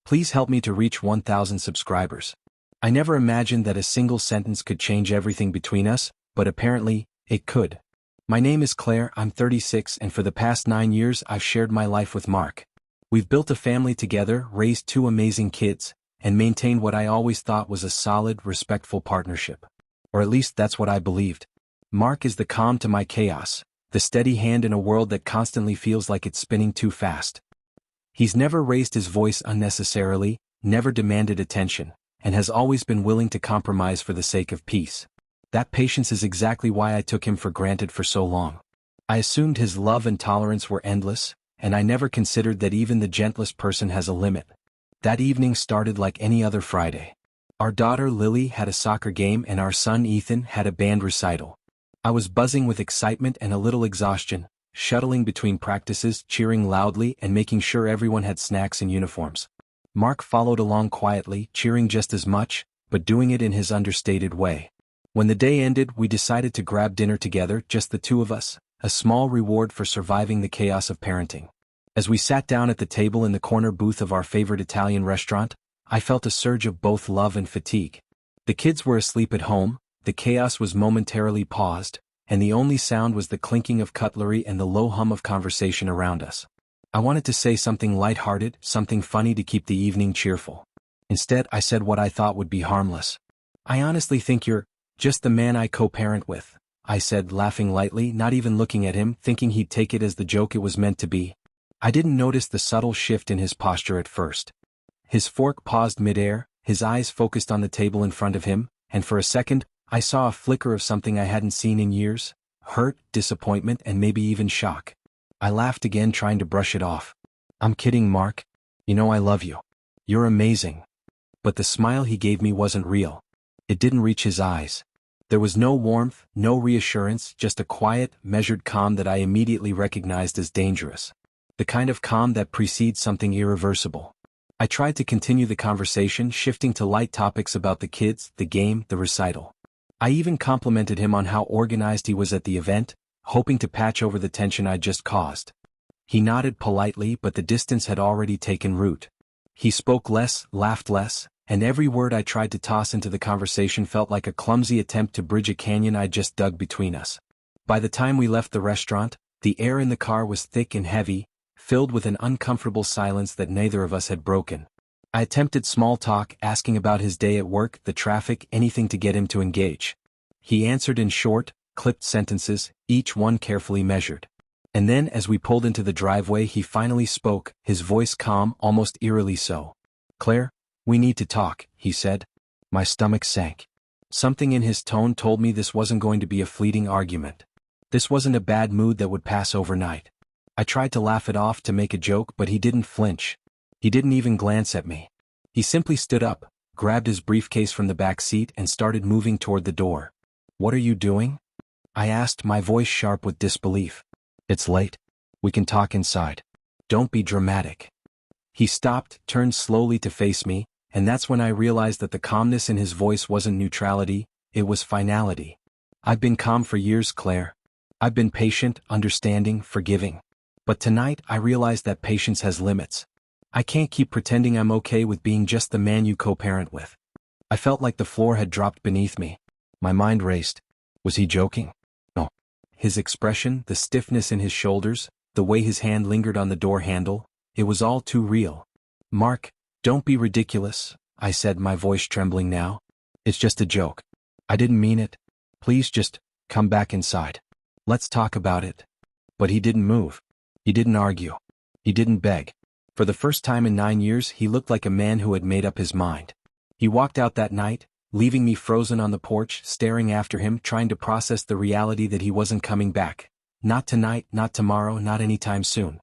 Please help me to reach 1,000 subscribers. I never imagined that a single sentence could change everything between us, but apparently, it could. My name is Claire, I'm 36, and for the past 9 years I've shared my life with Mark. We've built a family together, raised 2 amazing kids, and maintained what I always thought was a solid, respectful partnership. Or at least that's what I believed. Mark is the calm to my chaos, the steady hand in a world that constantly feels like it's spinning too fast. He's never raised his voice unnecessarily, never demanded attention, and has always been willing to compromise for the sake of peace. That patience is exactly why I took him for granted for so long. I assumed his love and tolerance were endless, and I never considered that even the gentlest person has a limit. That evening started like any other Friday. Our daughter Lily had a soccer game and our son Ethan had a band recital. I was buzzing with excitement and a little exhaustion, shuttling between practices, cheering loudly and making sure everyone had snacks and uniforms. Mark followed along quietly, cheering just as much, but doing it in his understated way. When the day ended, we decided to grab dinner together, just the 2 of us, a small reward for surviving the chaos of parenting. As we sat down at the table in the corner booth of our favorite Italian restaurant, I felt a surge of both love and fatigue. The kids were asleep at home, the chaos was momentarily paused, and the only sound was the clinking of cutlery and the low hum of conversation around us. I wanted to say something light-hearted, something funny to keep the evening cheerful. Instead, I said what I thought would be harmless. I honestly think you're just the man I co-parent with, I said, laughing lightly, not even looking at him, thinking he'd take it as the joke it was meant to be. I didn't notice the subtle shift in his posture at first. His fork paused midair, his eyes focused on the table in front of him, and for a second, I saw a flicker of something I hadn't seen in years: hurt, disappointment, and maybe even shock. I laughed again, trying to brush it off. I'm kidding, Mark. You know I love you. You're amazing. But the smile he gave me wasn't real. It didn't reach his eyes. There was no warmth, no reassurance, just a quiet, measured calm that I immediately recognized as dangerous. The kind of calm that precedes something irreversible. I tried to continue the conversation, shifting to light topics about the kids, the game, the recital. I even complimented him on how organized he was at the event, hoping to patch over the tension I'd just caused. He nodded politely, but the distance had already taken root. He spoke less, laughed less, and every word I tried to toss into the conversation felt like a clumsy attempt to bridge a canyon I'd just dug between us. By the time we left the restaurant, the air in the car was thick and heavy, filled with an uncomfortable silence that neither of us had broken. I attempted small talk, asking about his day at work, the traffic, anything to get him to engage. He answered in short, clipped sentences, each one carefully measured. And then, as we pulled into the driveway, he finally spoke, his voice calm, almost eerily so. "Claire, we need to talk," he said. My stomach sank. Something in his tone told me this wasn't going to be a fleeting argument. This wasn't a bad mood that would pass overnight. I tried to laugh it off, to make a joke, but he didn't flinch. He didn't even glance at me. He simply stood up, grabbed his briefcase from the back seat, and started moving toward the door. "What are you doing?" I asked, my voice sharp with disbelief. "It's late. We can talk inside. Don't be dramatic." He stopped, turned slowly to face me, and that's when I realized that the calmness in his voice wasn't neutrality, it was finality. "I've been calm for years, Claire. I've been patient, understanding, forgiving. But tonight I realized that patience has limits. I can't keep pretending I'm okay with being just the man you co-parent with." I felt like the floor had dropped beneath me. My mind raced. Was he joking? No. His expression, the stiffness in his shoulders, the way his hand lingered on the door handle, it was all too real. "Mark, don't be ridiculous," I said, my voice trembling now. "It's just a joke. I didn't mean it. Please just come back inside. Let's talk about it." But he didn't move. He didn't argue. He didn't beg. For the first time in 9 years, he looked like a man who had made up his mind. He walked out that night, leaving me frozen on the porch, staring after him, trying to process the reality that he wasn't coming back. Not tonight, not tomorrow, not anytime soon.